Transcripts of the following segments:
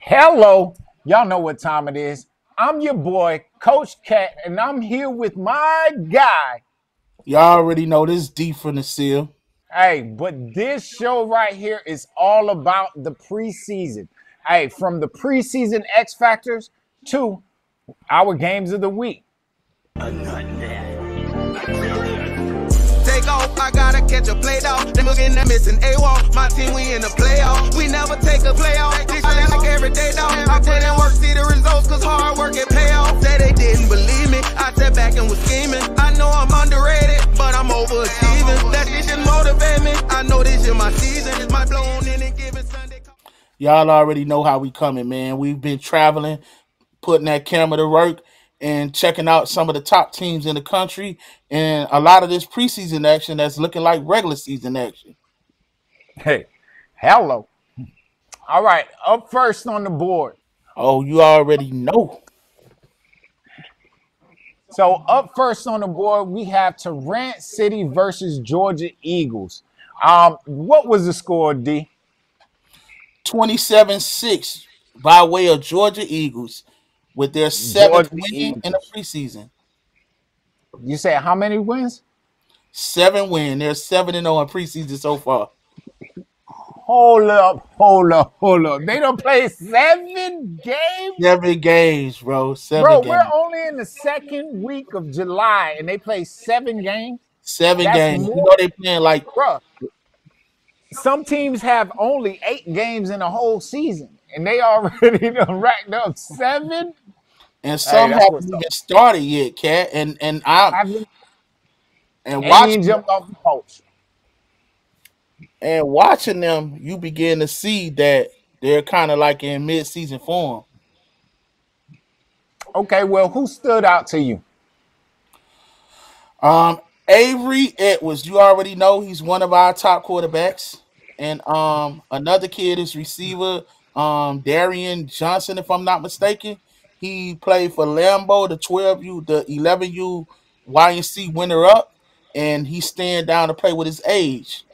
Hello, y'all know what time it is. I'm your boy, Coach KATT, and I'm here with my guy. Y'all already know this deep from the seal. Hey, but this show right here is all about the preseason. Hey, from the preseason X Factors to our games of the week. Take off, I gotta catch a play off. Them looking at missing A-Wall. My team, we in the playoff. We never take a playoff. This shit like every day, dog. I put in work, see the results, cause hard work it pay off. Say they didn't believe me. I sat back and was scheming. I know I'm underrated, but I'm overachieving. That shit just motivate me. I know this is my season. My blow on in and giving Sunday. Y'all already know how we coming, man. We've been traveling, putting that camera to work, and checking out some of the top teams in the country, and a lot of this preseason action that's looking like regular season action. Hey, hello. All right, up first on the board. Oh, you already know. So up first on the board, we have Tarant City versus Georgia Eagles. What was the score, D? 27-6 by way of Georgia Eagles with their seventh win in the preseason. You said how many wins? 7 win. They're 7-0 in preseason so far. Hold up. They don't play 7 games? 7 games, bro. 7 Bro, games. we're only in the second week of July, and they play 7 games? 7 That's games. more. You know they playing like... Bro, some teams have only 8 games in a whole season, and they already done racked up 7? And some haven't even started yet, Cat. And watching jumped off the post. And watching them, you begin to see that they're kind of like in mid-season form. Okay, well, who stood out to you? Avery Edwards. You already know he's one of our top quarterbacks. And another kid is receiver, Darrien Johnson, if I'm not mistaken. He played for Lambeau, the 12U, the 11U YNC winner up, and he's staying down to play with his age.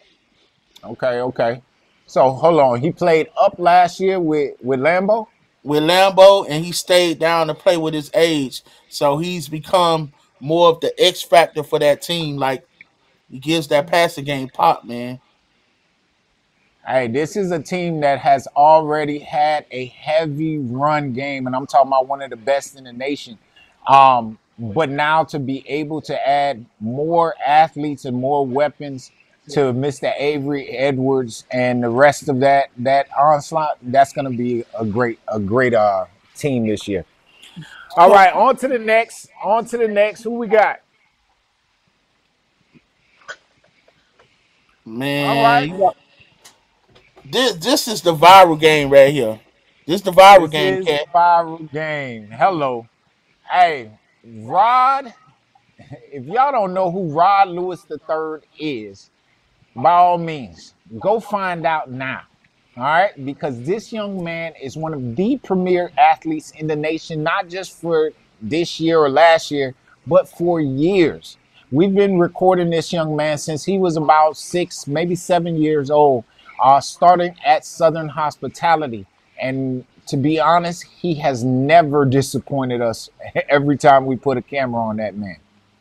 Okay. So hold on. He played up last year with Lambeau? With Lambeau, and he stayed down to play with his age. So he's become more of the X factor for that team. Like, he gives that passing game pop, man. Hey, this is a team that has already had a heavy run game, and I'm talking about one of the best in the nation. But now to be able to add more athletes and more weapons to Mr. Avery Edwards and the rest of that onslaught, that's going to be a great team this year. All right, on to the next. Who we got? Man, all right. This is the viral game right here. This is the viral game, Cat. Viral game. Hello. Hey, Rod, if y'all don't know who Rod Lewis III is, by all means, go find out now. All right? Because this young man is one of the premier athletes in the nation, not just for this year or last year, but for years. We've been recording this young man since he was about 6, maybe 7 years old, starting at Southern Hospitality. And to be honest, he has never disappointed us every time we put a camera on that man.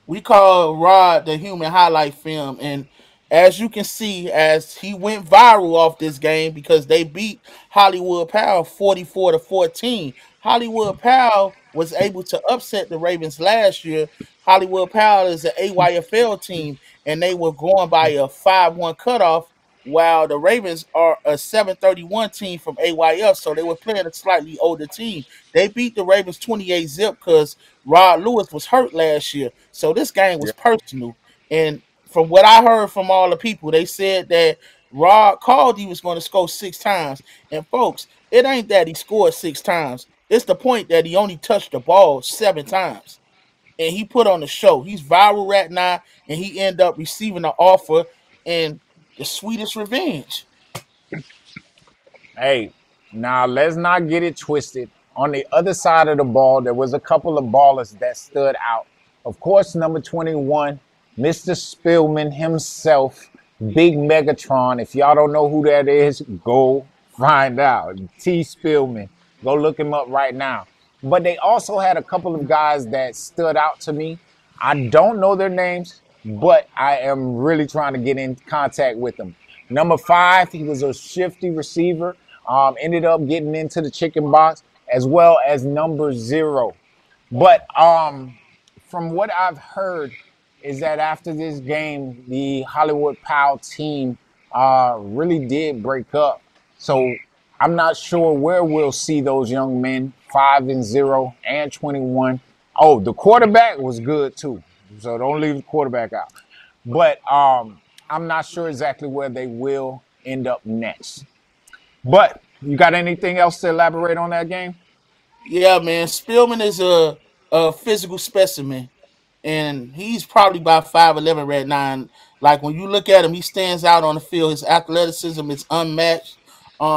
We call Rod the human highlight film, and as you can see, as he went viral off this game because they beat Hollywood Powell 44-14. Hollywood Powell was able to upset the Ravens last year. Hollywood Powell is an AYFL team, and they were going by a 5-1 cutoff, while the Ravens are a 731 team from AYF, so they were playing a slightly older team. They beat the Ravens 28-0 because Rod Lewis was hurt last year. So this game was personal. And from what I heard from all the people, they said that Rod called he was going to score 6 times. And folks, it ain't that he scored 6 times. It's the point that he only touched the ball 7 times. And he put on the show. He's viral right now, and he ended up receiving an offer and the sweetest revenge. Hey, now let's not get it twisted. On the other side of the ball, there was a couple of ballers that stood out. Of course, number 21, Mr. Spillman himself, Big Megatron. If y'all don't know who that is, go find out. T. Spillman. Go look him up right now. But they also had a couple of guys that stood out to me. I don't know their names, but I am really trying to get in contact with them. Number 5, he was a shifty receiver. Ended up getting into the chicken box, as well as number 0. But from what I've heard is that after this game, the Hollywood Pal team really did break up. So I'm not sure where we'll see those young men, 5-0 and 21. Oh, the quarterback was good too. So don't leave the quarterback out. But I'm not sure exactly where they will end up next. But you got anything else to elaborate on that game? Yeah, man. Spielman is a physical specimen, and he's probably about 5'11" right now. And like when you look at him, he stands out on the field. His athleticism is unmatched.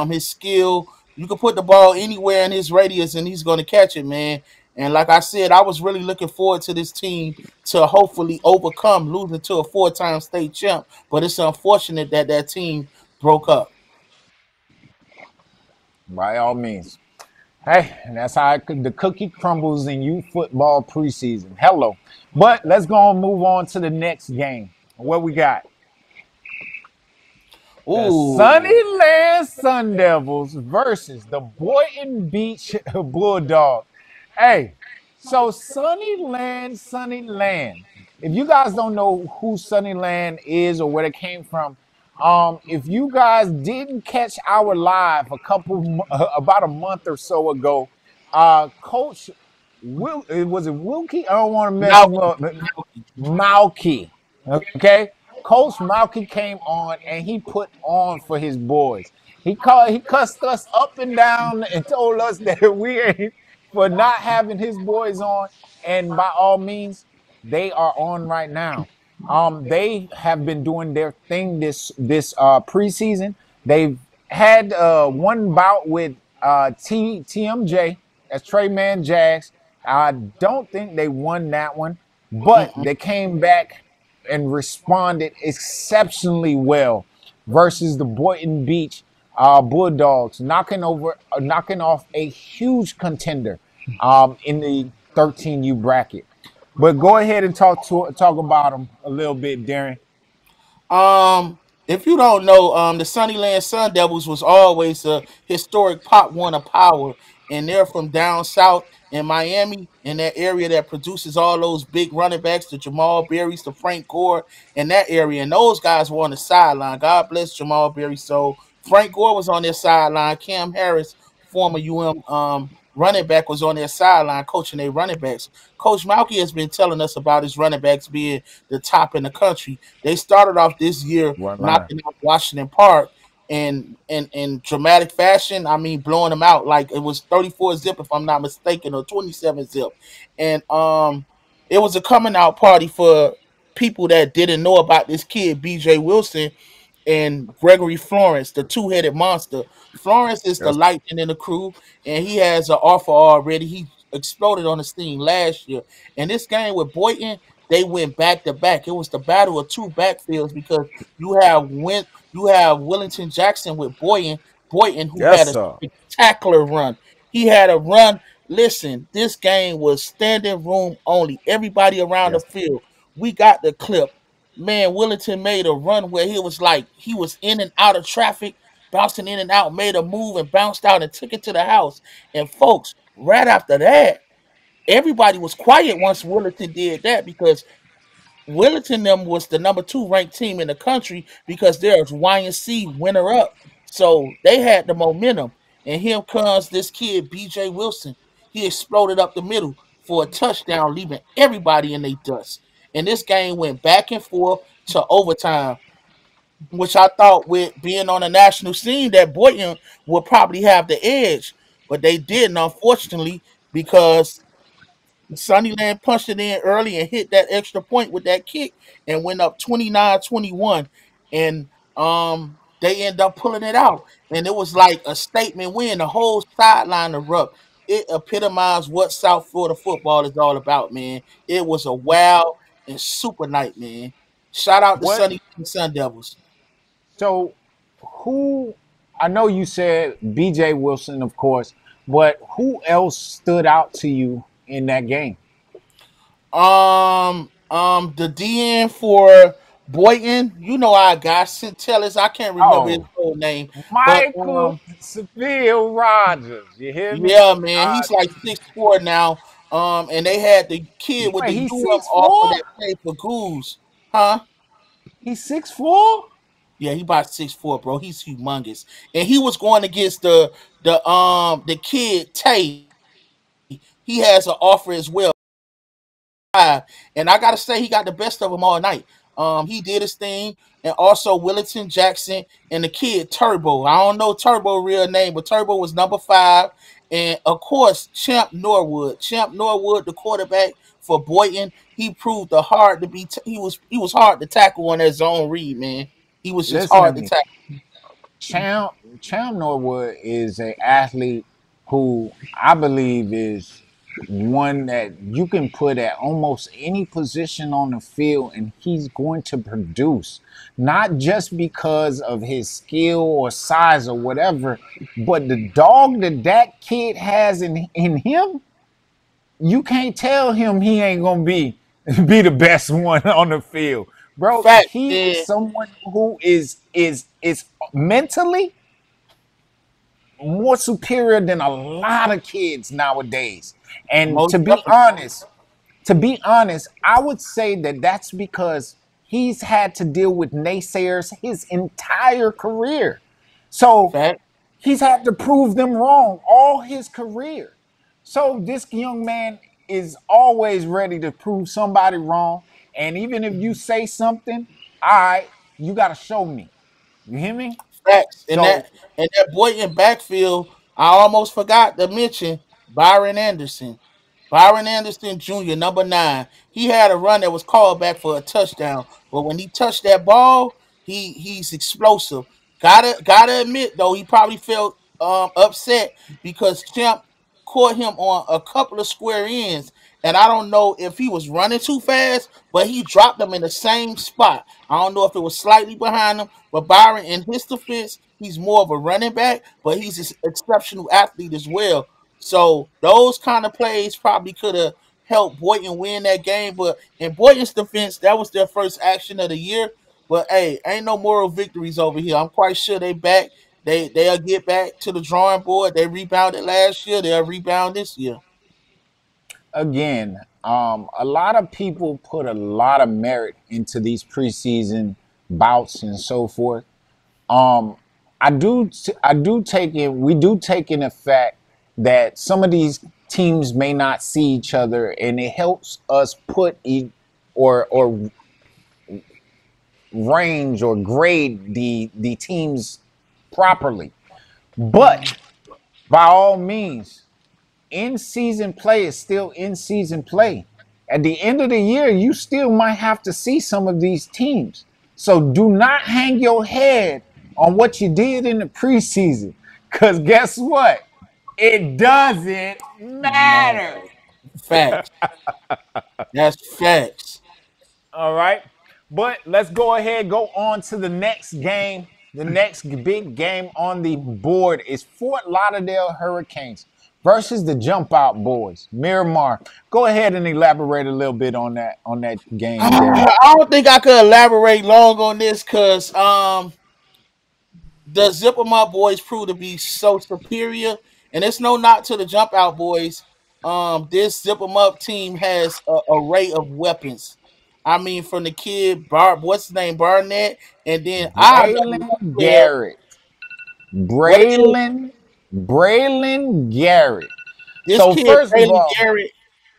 His skill, you can put the ball anywhere in his radius, and he's going to catch it, man. And like I said, I was really looking forward to this team to hopefully overcome losing to a 4-time state champ. But it's unfortunate that that team broke up. By all means. Hey, and that's how the cookie crumbles in youth football preseason. Hello. But let's go and move on to the next game. What we got? The Ooh, Sunnyland Sundevils versus the Boynton Beach Bulldogs. Hey, so Sunnyland. If you guys don't know who Sunnyland is or where it came from, if you guys didn't catch our live about a month or so ago, Coach was it Wilkie? I don't want to mess him Malcolm. up. Malky. Okay. Coach Malky came on and he put on for his boys. He cussed us up and down and told us that we ain't for not having his boys on. And by all means, they are on right now. They have been doing their thing this preseason. They've had one bout with TMJ, that's Trey Man Jags. I don't think they won that one, but Mm-mm. they came back and responded exceptionally well versus the Boynton Beach Bulldogs, knocking off a huge contender in the 13U bracket. But go ahead and talk about them a little bit, Darren. If you don't know, the Sunnyland Sundevils was always a historic Pop Warner power, and they're from down south in Miami, in that area that produces all those big running backs, the Jamal Berrys, the Frank Gore, in that area. And those guys were on the sideline. God bless Jamal Berry. So Frank Gore was on their sideline. Cam Harris, former running back, was on their sideline coaching their running backs. Coach Malky has been telling us about his running backs being the top in the country. They started off this year One line. knocking out Washington Park in dramatic fashion. I mean, blowing them out like it was 34 zip, if I'm not mistaken, or 27 zip. And it was a coming out party for people that didn't know about this kid, BJ Wilson, and Gregory Florence, the two-headed monster. Florence is the Yes. lightning in the crew, and he has an offer already. He exploded on the scene last year. And this game with Boynton, they went back to back. It was the battle of two backfields because you have Wellington Jackson with Boynton, who Yes, had a sir. spectacular run. He had a run. Listen, this game was standing room only. Everybody around the Yes. field. We got the clip. Man, Wellington made a run where he was like he was in and out of traffic, bouncing in and out, made a move and bounced out and took it to the house. And folks, right after that, everybody was quiet once Wellington did that because Wellington them was the number 2 ranked team in the country because there's YNC winner up. So they had the momentum. And here comes this kid, BJ Wilson. He exploded up the middle for a touchdown, leaving everybody in their dust. And this game went back and forth to overtime, which I thought with being on the national scene that Boynton would probably have the edge. But they didn't, unfortunately, because Sunnyland punched it in early and hit that extra point with that kick and went up 29-21. And they end up pulling it out. And it was like a statement win. The whole sideline erupt. It epitomized what South Florida football is all about, man. It was a wild and super night, man. Shout out to What? Sunny Sun Devils. So, who? I know you said B.J. Wilson, of course, But who else stood out to you in that game? The DN for Boynton, you know our guy Centellis. I can't remember his Oh, full name, but Michael Seville Rogers. You hear me? yeah, man, he's like 6'4" now. And they had the kid with Wait, the he's U up six off of four. that play for Goose, huh? He's 6'4". Yeah, he about 6'4", bro. He's humongous, and he was going against the kid Tay. He has an offer as well, 6'5", and I gotta say he got the best of him all night. He did his thing, and also Willington Jackson and the kid Turbo. I don't know Turbo real name, but Turbo was number 5, and of course Champ Norwood. Champ Norwood, the quarterback for Boynton, he proved the hard to be. He was hard to tackle on that zone read, man. He was just Listen to hard to me. tackle. Cham Norwood is an athlete who I believe is one that you can put at almost any position on the field and he's going to produce. Not just because of his skill or size or whatever, but the dog that kid has in him, you can't tell him he ain't gonna be the best one on the field. Bro, Fact, he is man. someone who is mentally more superior than a lot of kids nowadays. And Most to be honest, I would say that that's because he's had to deal with naysayers his entire career. So fact. he's had to prove them wrong all his career. So this young man is always ready to prove somebody wrong. And even if you say something, all right, you got to show me. You hear me? Facts. And So that boy in backfield, I almost forgot to mention Byron Anderson. Byron Anderson Jr., number 9. He had a run that was called back for a touchdown. But when he touched that ball, he's explosive. Gotta admit though, he probably felt upset because Champ caught him on a couple of square ends. And I don't know if he was running too fast, but he dropped them in the same spot. I don't know if it was slightly behind him, but Byron, in his defense, he's more of a running back, but he's an exceptional athlete as well. So those kind of plays probably could have helped Boynton win that game. But in Boynton's defense, that was their first action of the year. But hey, ain't no moral victories over here. I'm quite sure they back. They'll get back to the drawing board. They rebounded last year. They'll rebound this year. again, a lot of people put a lot of merit into these preseason bouts and so forth. Um, I do take in we do take in the fact that some of these teams may not see each other, and it helps us put or range or grade the teams properly. But by all means, in season play is still in season play. At the end of the year, you still might have to see some of these teams. So do not hang your head on what you did in the preseason. Because guess what? It doesn't Man, matter. facts. That's facts. All right. But let's go ahead, go on to the next game. The next big game on the board is Fort Lauderdale Hurricanes versus the Jump Out Boys, Miramar. Go ahead and elaborate a little bit on that game, Darrien. I don't think I could elaborate long on this because the Zip 'em Up boys proved to be so superior, and it's no knock to the Jump Out boys. This Zip 'em Up team has a array of weapons. I mean, from the kid what's his name, Barnett, and then our number one Braylon player. Garrett. What it is? Braylon Garrett. This So kid, first of Braylon all, Garrett.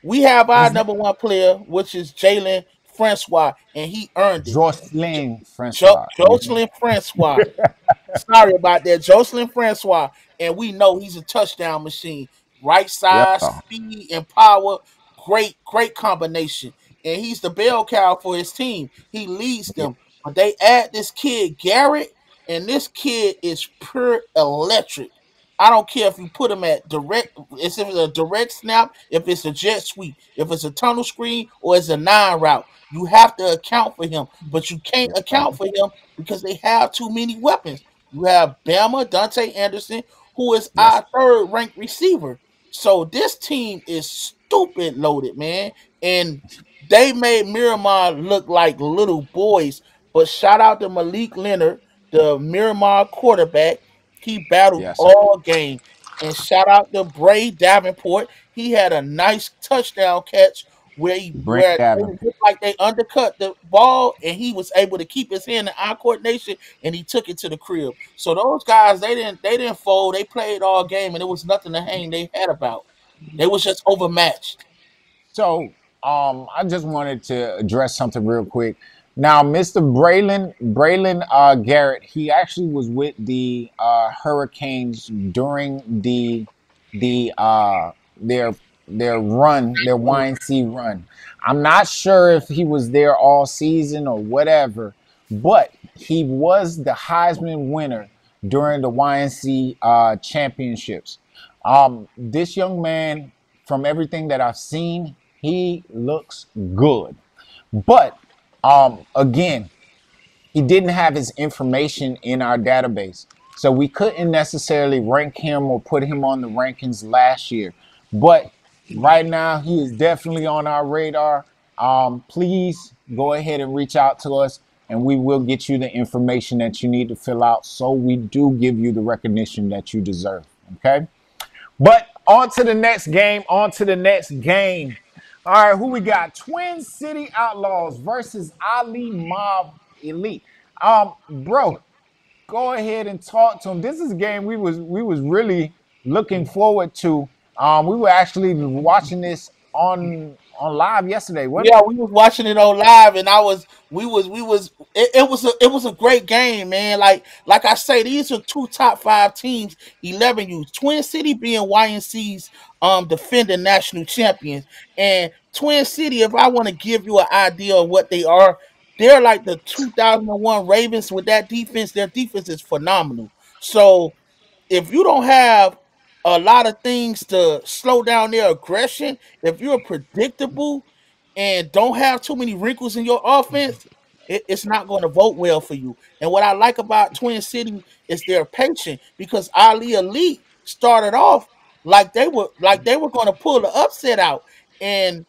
We have our his number one player, which is Jalen Francois, and he earned it. Jocelyn Francois. Jocelyn Francois. Sorry about that, Jocelyn Francois, and we know he's a touchdown machine. Right size, Yeah. speed, and power. Great combination. And he's the bell cow for his team. He leads them. But they add this kid Garrett, and this kid is pure electric. I don't care if you put him at direct, if it's a direct snap, if it's a jet sweep, if it's a tunnel screen, or it's a 9 route. You have to account for him, but you can't account for him because they have too many weapons. You have Bama, Dante Anderson, who is Yes. our third ranked receiver. So this team is stupid loaded, man. And they made Miramar look like little boys. But shout out to Malik Leonard, the Miramar quarterback. He battled Yes. all game. And shout out to Bray Davenport. He had a nice touchdown catch Brent where it Davenport. looked like they undercut the ball and he was able to keep his hand in eye coordination and he took it to the crib. So those guys they didn't fold. They played all game and it was nothing to hang they had about. They was just overmatched. So, I just wanted to address something real quick. Now, Mr. Braylon Garrett, he actually was with the Hurricanes during the their run, their YNC run. I'm not sure if he was there all season or whatever, but he was the Heisman winner during the YNC championships. This young man, from everything that I've seen, he looks good. But again, he didn't have his information in our database. So we couldn't necessarily rank him or put him on the rankings last year. But right now, he is definitely on our radar. Please go ahead and reach out to us, and we will get you the information that you need to fill out so we do give you the recognition that you deserve. Okay? But on to the next game. On to the next game. All right, who we got? Twin City Outlaws versus Ali Mob Elite. Bro, go ahead and talk to him. This is a game we was really looking forward to. We were actually watching this on live yesterday, wasn't Yeah, we? we was watching it on live, and I was, we was, it was a great game, man. Like I say, these are two top five teams, 11U. Twin City being YNC's defending national champions, and Twin City. If I want to give you an idea of what they are, they're like the 2001 Ravens with that defense. Their defense is phenomenal. So if you don't have a lot of things to slow down their aggression, if you're predictable and don't have too many wrinkles in your offense, it's not going to vote well for you. And what I like about Twin City is they're patient because Ali Elite started off like they were going to pull the upset out. And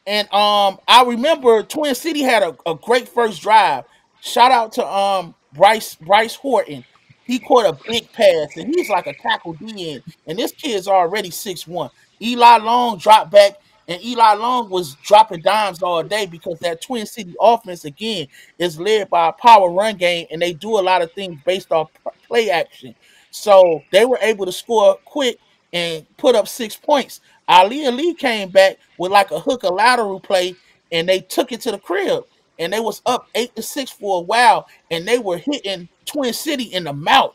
I remember Twin City had a great first drive. Shout out to Bryce Horton. He caught a big pass and he's like a tackle D end. And this kid's already 6'1". Eli Long dropped back and Eli Long was dropping dimes all day because that Twin City offense again is led by a power run game and they do a lot of things based off play action. So they were able to score quick and put up 6 points. Ali Ali came back with like a hook a lateral play and they took it to the crib and they was up 8-6 for a while and they were hitting Twin City in the mouth.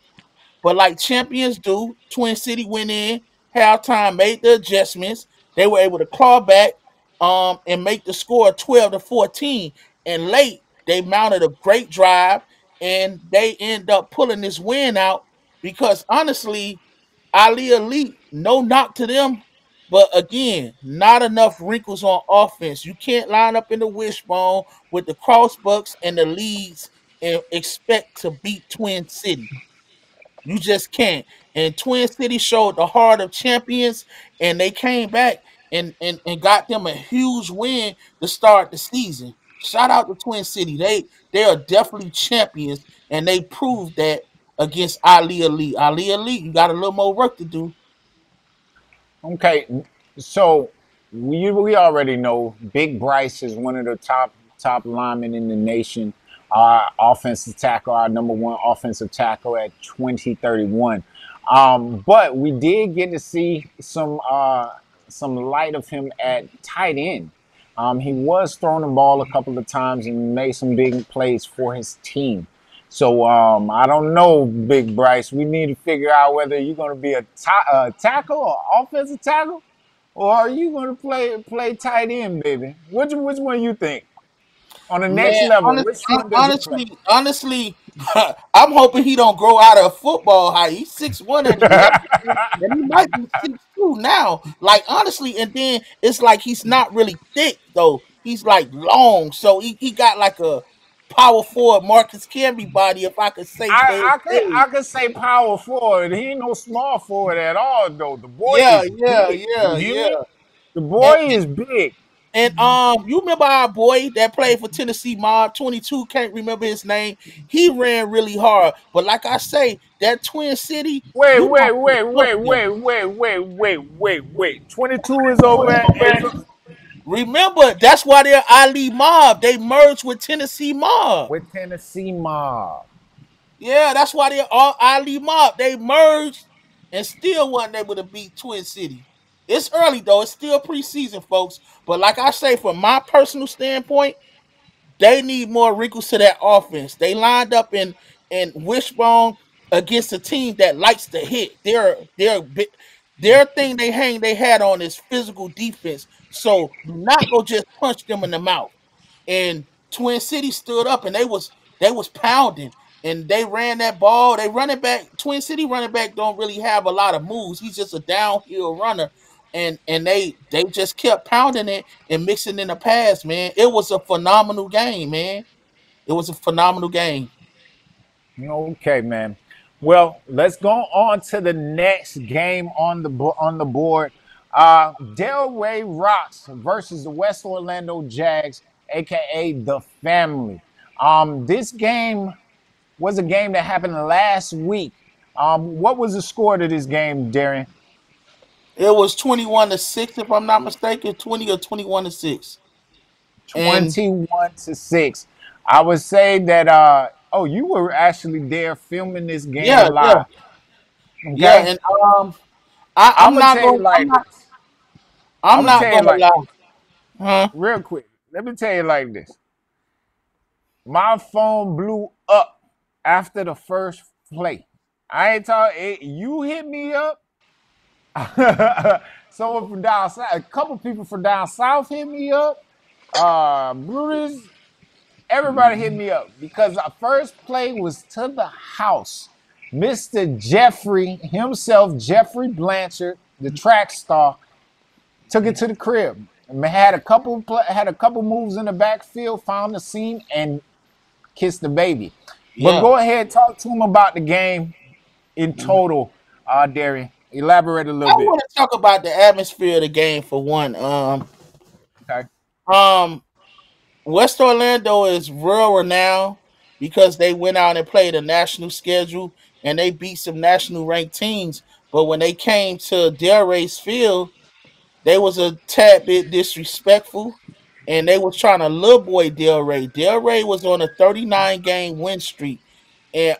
But like champions do, Twin City went in, halftime made the adjustments. They were able to claw back and make the score 12-14. And late, they mounted a great drive and they end up pulling this win out because honestly, Ali Elite, no knock to them, but again, not enough wrinkles on offense. You can't line up in the wishbone with the crossbucks and the leads and expect to beat Twin City. You just can't. And Twin City showed the heart of champions, and they came back and got them a huge win to start the season. Shout out to Twin City. They are definitely champions, and they proved that against Ali Elite. Ali Elite, you got a little more work to do. Okay, so we already know Big Bryce is one of the top linemen in the nation. Our offensive tackle, our number one offensive tackle at 2031. But we did get to see some light of him at tight end. He was throwing the ball a couple of times and made some big plays for his team. So I don't know, Big Bryce. We need to figure out whether you're going to be a tackle or offensive tackle, or are you going to play tight end, baby? Which one you think? On the next Man, level, which one does he play? honestly, I'm hoping he don't grow out of football height. He's 6'1" at 11, and he might be 6'2" now. Like honestly, and then it's like he's not really thick though. He's like long, so he got like power forward Marcus Camby body, if I could say to his I face. could say power forward. He ain't no small forward at all though. The boy Yeah, is yeah, big. You yeah, hear yeah. me? The And boy is big. you remember our boy that played for Tennessee Mob 22, can't remember his name. He ran really hard. But like I say, that Twin City, Wait, you wait, not gonna wait, trust wait, them. wait, wait, wait, wait. 22 is over is Remember, that's why they're Ali Mob. They merged with Tennessee Mob. with Tennessee Mob. Yeah, that's why they're all Ali Mob. They merged and still wasn't able to beat Twin City. It's early though. It's still preseason, folks. But like I say, from my personal standpoint, they need more wrinkles to that offense. They lined up in wishbone against a team that likes to hit. Their thing they hang they had on is physical defense. So do not go just punch them in the mouth. And Twin City stood up and they was pounding and they ran that ball. They running back. Twin City running back don't really have a lot of moves. He's just a downhill runner. And they just kept pounding it and mixing in the pass, man. It was a phenomenal game, man. It was a phenomenal game. Okay, man. Well, let's go on to the next game on the board. Delray Rocks versus the West Orlando Jags, aka the family. This game was a game that happened last week. What was the score to this game, Darrien? It was 21-6, if I'm not mistaken, 20 or 21-6. And 21-6. I would say that oh, you were actually there filming this game yeah, yeah, live. yeah. Okay. And I, I'm I'm gonna not tell you gonna I'm like not this. I'm I'm gonna not tell you gonna like lie. this. Huh? Real quick. Let me tell you like this. My phone blew up after the first play. I ain't talking. You hit me up. Someone from down south, a couple people from down south hit me up. Brutus, everybody hit me up because our first play was to the house. Mr. Jeffrey himself, Jeffrey Blanchard, the track star, took it to the crib. Had a couple moves in the backfield, found the seam, and kissed the baby. But Yeah. go ahead, talk to him about the game in total, Darrien. Elaborate a I little bit. want to talk about the atmosphere of the game for one. Okay. Um, West Orlando is real renowned because they went out and played a national schedule and they beat some national ranked teams. But when they came to Delray's field, they was a tad bit disrespectful, and they was trying to little boy Delray. Delray was on a 39 game win streak, and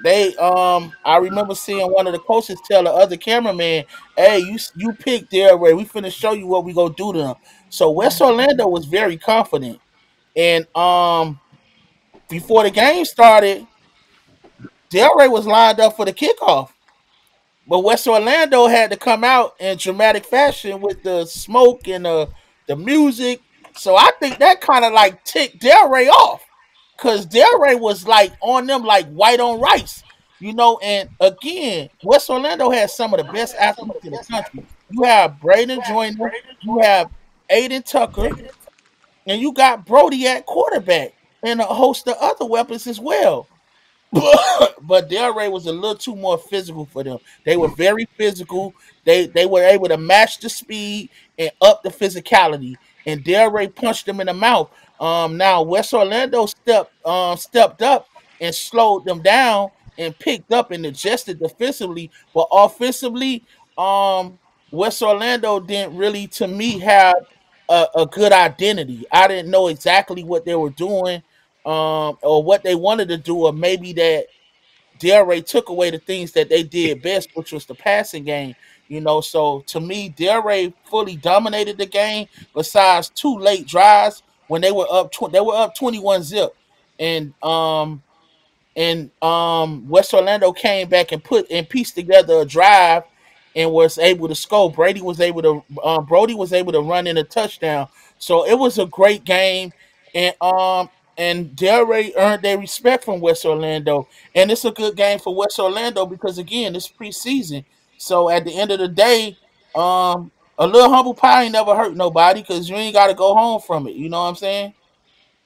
they I remember seeing one of the coaches tell the other cameraman, "Hey, you pick Delray. We finna show you what we gonna do to them." So West Orlando was very confident, and before the game started, Delray was lined up for the kickoff. But West Orlando had to come out in dramatic fashion with the smoke and the music. So I think that kind of like ticked Delray off. Cause Delray was like on them like white on rice. And again, West Orlando has some of the best athletes in the country. You have Braden Joyner, you have Aiden Tucker, and you got Brody at quarterback, and a host of other weapons as well. But Delray was a little too more physical for them. They were very physical. They were able to match the speed and up the physicality. And Delray punched them in the mouth. Now West Orlando stepped up and slowed them down and picked up and adjusted defensively. But offensively, West Orlando didn't really, to me, have a good identity. I didn't know exactly what they were doing, or what they wanted to do, or maybe that Delray took away the things that they did best, which was the passing game. So to me, Delray fully dominated the game. Besides two late drives when they were up 21-zip, and West Orlando came back and put and pieced together a drive and was able to score. Brody was able to run in a touchdown. So it was a great game, and Delray earned their respect from West Orlando. And it's a good game for West Orlando because again, it's preseason. So at the end of the day, a little humble pie ain't never hurt nobody because you ain't got to go home from it. You know what I'm saying?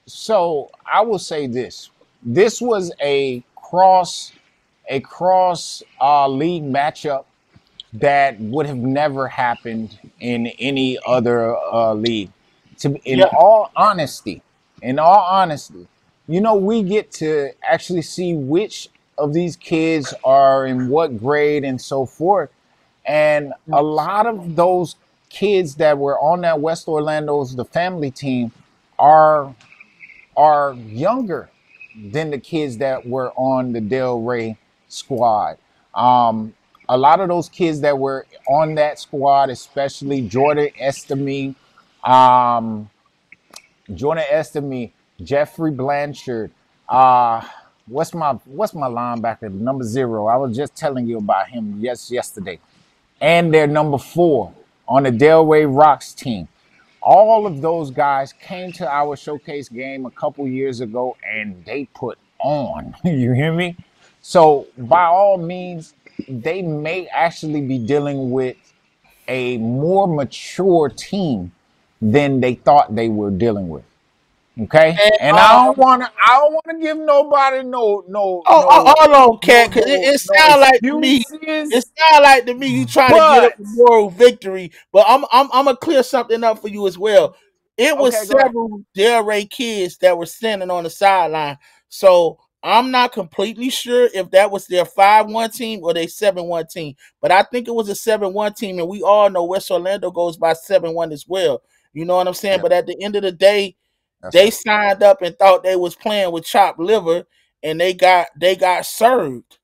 So I will say this: this was a cross league matchup that would have never happened in any other league. Yeah, In all honesty, we get to actually see which of these kids are in what grade and so forth. And a lot of those kids that were on that West Orlando's the family team are younger than the kids that were on the Del Rey squad. Um, a lot of those kids that were on that squad, especially um, Jordan Estime, Jeffrey Blanchard. Uh, what's my linebacker? Number 0. I was just telling you about him yesterday. And their number 4 on the Del Rey Rocks team. All of those guys came to our showcase game a couple years ago and they put on. You hear me? So by all means, they may actually be dealing with a more mature team than they thought they were dealing with. Okay, and and I don't want to give nobody hold on, Cat, because it no sounds like to me, excuses. it sounds like to me you trying to get up But a moral victory. But I'm gonna clear something up for you as well. It was okay, go ahead. several Del Rey kids that were standing on the sideline, so I'm not completely sure if that was their 5-1 team or their 7-1 team. But I think it was a 7-1 team, and we all know West Orlando goes by 7-1 as well. You know what I'm saying? Yeah, But at the end of the day, that's they right. signed up and thought they was playing with chopped liver, and they got served.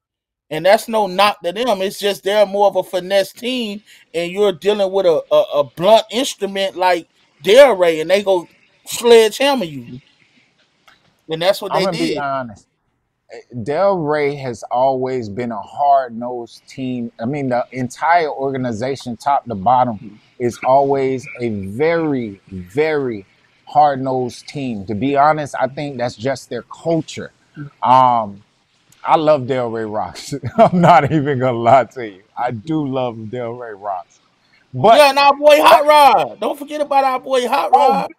And that's no knock to them. It's just they're more of a finesse team, and you're dealing with a blunt instrument like Del Rey, and they go sledgehammer you. And that's what I'm they gonna be did. honest. Del Rey has always been a hard-nosed team. I mean, the entire organization, top to bottom, is always a very, very hard-nosed team. To be honest, I think that's just their culture. Um, I love Del Rey Rocks. I'm not even gonna lie to you. I do love Del Rey Rocks. But Yeah, and our boy I, Hot Rod. Don't forget about our boy Hot oh, Rod.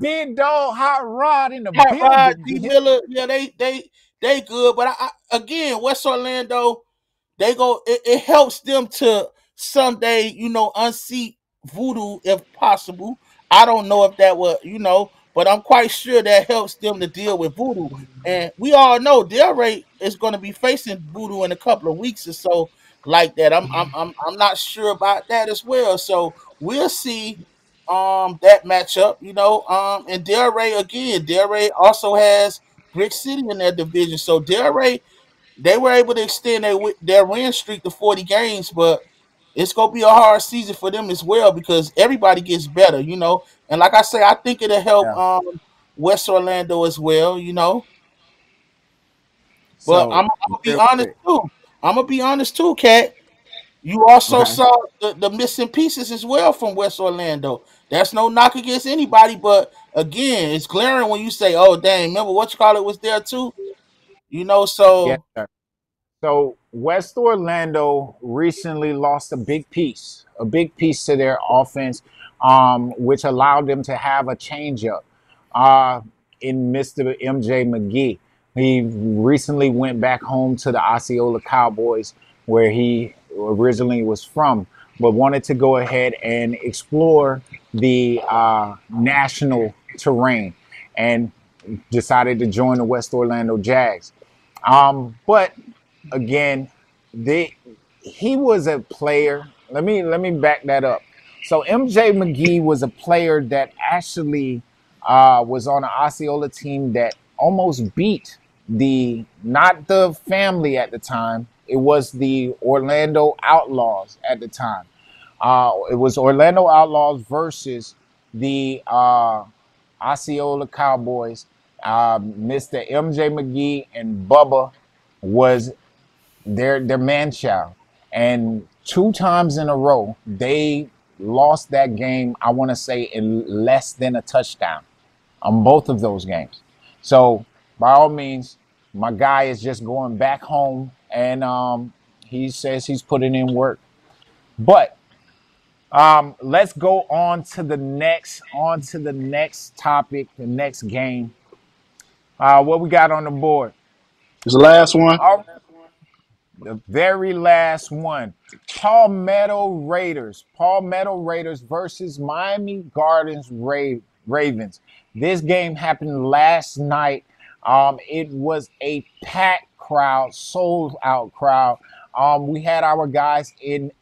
big dog, hot rod in the Hot Rod, building. D Miller. Yeah, they good. But again, West Orlando, they go. It helps them to someday, unseat Voodoo if possible. I don't know if that would, but I'm quite sure that helps them to deal with Voodoo. And we all know Del Rey is going to be facing Voodoo in a couple of weeks or so, like that. I'm not sure about that as well. So we'll see that matchup, and Del Rey again. Del Rey also has Brick City in their division. So Del Rey, they were able to extend their win streak to 40 games, but it's gonna be a hard season for them as well because everybody gets better. And like I say, I think it'll help Yeah. West Orlando as well. But I'm So gonna be real honest quick. too. I'm gonna be honest too, Cat. You also Okay. saw the missing pieces as well from West Orlando. That's no knock against anybody, but again, it's glaring when you say, "Oh, dang, remember what you call it was there too." Yes, So sir. So West Orlando recently lost a big piece to their offense, which allowed them to have a changeup uh, in Mr. MJ McGee. He recently went back home to the Osceola Cowboys, where he originally was from, but wanted to go ahead and explore the national terrain and decided to join the West Orlando Jags. But again, they he was a player. Let me back that up. So MJ McGee was a player that actually was on an Osceola team that almost beat the not the family at the time. It was the Orlando Outlaws at the time. It was Orlando Outlaws versus the Osceola Cowboys. Mr. MJ McGee and Bubba was their man child, and 2 times in a row they lost that game. I want to say in less than a touchdown on both of those games. So by all means, my guy is just going back home, and he says he's putting in work. But let's go on to the next topic, the next game. What we got on the board? It's the last one. Oh, the very last one. Palmetto Raiders versus Miami Gardens Ravens. This game happened last night. It was a packed crowd, sold out crowd. We had our guys in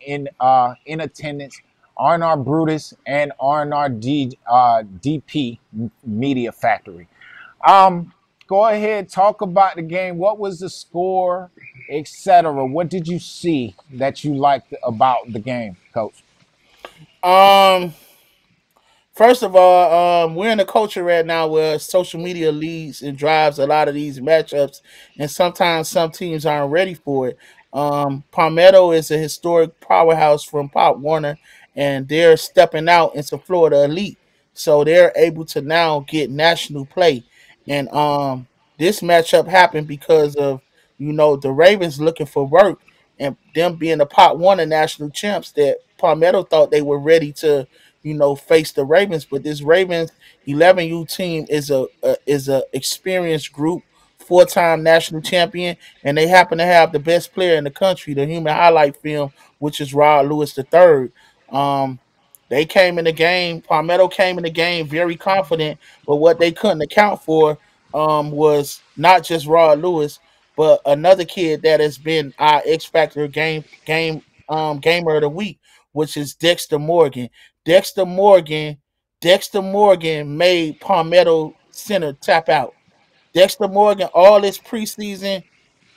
attendance. R&R Brutus and R&R DP Media Factory. Um, Go ahead, talk about the game. What was the score, etc.? What did you see that you liked about the game, Coach? Um, First of all, we're in a culture right now where social media leads and drives a lot of these matchups, and sometimes some teams aren't ready for it. Palmetto is a historic powerhouse from Pop Warner, and they're stepping out into Florida Elite, so they're able to now get national play. And this matchup happened because of the Ravens looking for work and them being the Pop Warner national champs. That Palmetto thought they were ready to face the Ravens. But this Ravens 11U team is a experienced group, 4-time national champion, and they happen to have the best player in the country, the human highlight film, which is Rod Lewis III. Um, they came in the game. Palmetto came in the game very confident, but what they couldn't account for was not just Rod Lewis, but another kid that has been our X Factor gamer of the week, which is Dexter Morgan. Dexter Morgan, Dexter Morgan made Palmetto Center tap out. Dexter Morgan, all this preseason,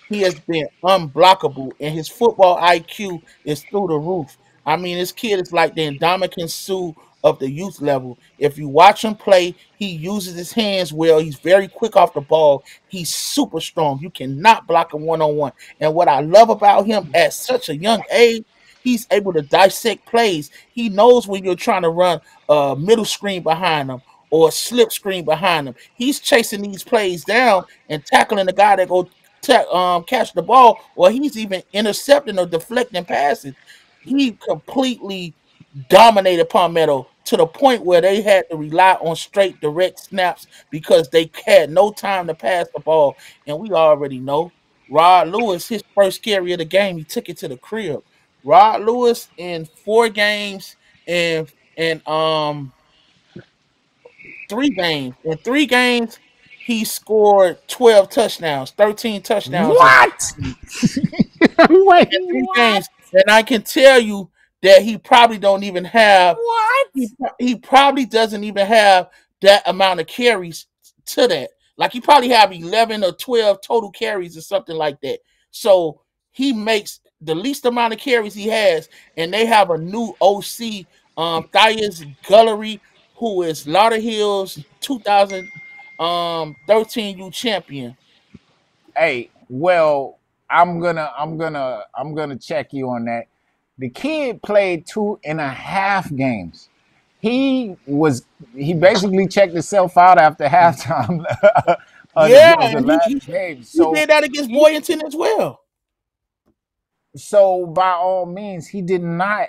he has been unblockable, and his football IQ is through the roof. I mean, this kid is like the Ndamukong Suh of the youth level. If you watch him play, he uses his hands well. He's very quick off the ball. He's super strong. You cannot block him one-on-one. And what I love about him at such a young age, he's able to dissect plays. He knows when you're trying to run a middle screen behind him or a slip screen behind him. He's chasing these plays down and tackling the guy that go catch the ball, or he's even intercepting or deflecting passes. He completely dominated Palmetto to the point where they had to rely on straight direct snaps because they had no time to pass the ball. And we already know Rod Lewis, his first carry of the game, he took it to the crib. Rod Lewis in 4 games and 3 games. In 3 games, he scored 12 touchdowns, 13 touchdowns in What? 3 games. Wait, In three what? games. And I can tell you that he probably don't even have What? he probably doesn't even have that amount of carries to that. Like he probably have 11 or 12 total carries or something like that. So he makes the least amount of carries he has, and they have a new OC, Thias Gullery, who is Lauderdale's 2013 U champion. Hey, well, I'm gonna check you on that. The kid played 2.5 games. He basically checked himself out after halftime Yeah, of the and he, last game. he did that against Boynton as well. So by all means, he did not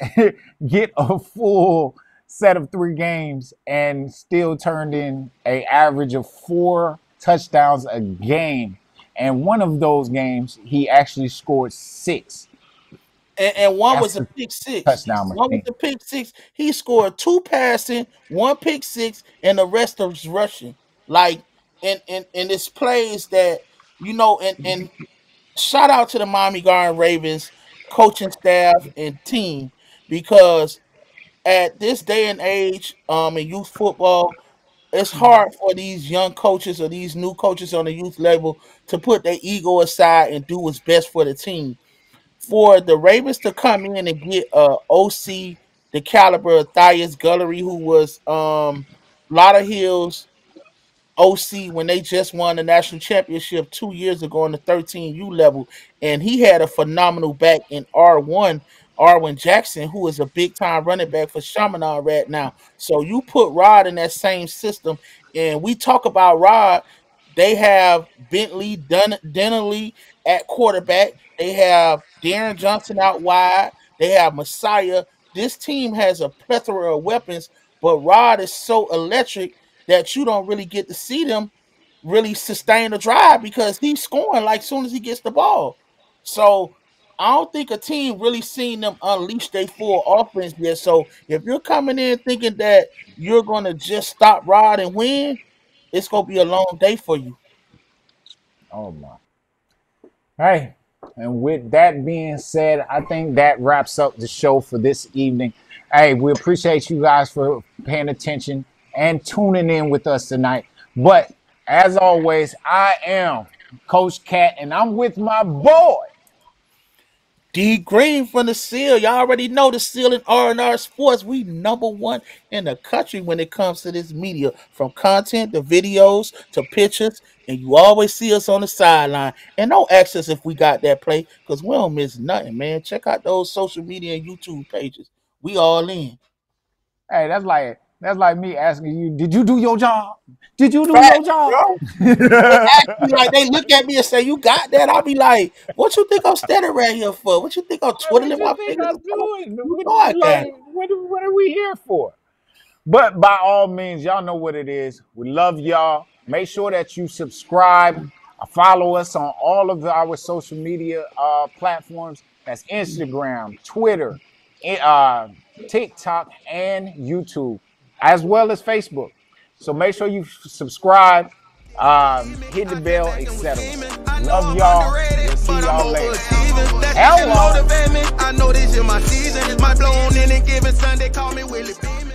get a full set of 3 games and still turned in a average of 4 touchdowns a game. And one of those games, he actually scored 6. And one That's was a the pick six. touchdown One was machine. a pick six. He scored 2 passing, 1 pick six, and the rest of was rushing. Like and it's plays that and shout out to the Miami Garden Ravens coaching staff and team, because at this day and age, in youth football, it's hard for these young coaches or these new coaches on the youth level to put their ego aside and do what's best for the team. For the Ravens to come in and get OC the caliber of Thias Gullery, who was Lauderhill's OC when they just won the national championship 2 years ago on the 13U level, and he had a phenomenal back in R1, Arwin Jackson, who is a big time running back for Chaminade right now. So you put Rod in that same system, and we talk about Rod. They have Bentley Dennerly at quarterback. They have Darren Johnson out wide. They have Messiah. This team has a plethora of weapons, but Rod is so electric that you don't really get to see them really sustain the drive because he's scoring like soon as he gets the ball. So I don't think a team really seen them unleash their full offense yet. So if you're coming in thinking that you're going to just stop Rod and win, it's going to be a long day for you. Oh, my. Hey, and with that being said, I think that wraps up the show for this evening. Hey, we appreciate you guys for paying attention and tuning in with us tonight. But as always, I am Coach KATT, and I'm with my boy, D Green from the Seal. Y'all already know the Seal in R&R Sports. We #1 in the country when it comes to this media, from content to videos to pictures. And you always see us on the sideline. And don't ask us if we got that play, because we don't miss nothing, man. Check out those social media and YouTube pages. We all in. Hey, that's like me asking you, did you do your job? Did you do your job? They look at me and say, you got that? I'll be like, what you think I'm standing right here for? What you think I'm twiddling my fingers? What are we here for? But by all means, y'all know what it is. We love y'all. Make sure that you subscribe. Follow us on all of our social media platforms. That's Instagram, Twitter, TikTok, and YouTube, as well as Facebook. So make sure you subscribe, hit the bell, etc. Love y'all. We'll see y'all later. Hello. I know this is my season. My blown in and giving Sunday, call me Willie Beeman.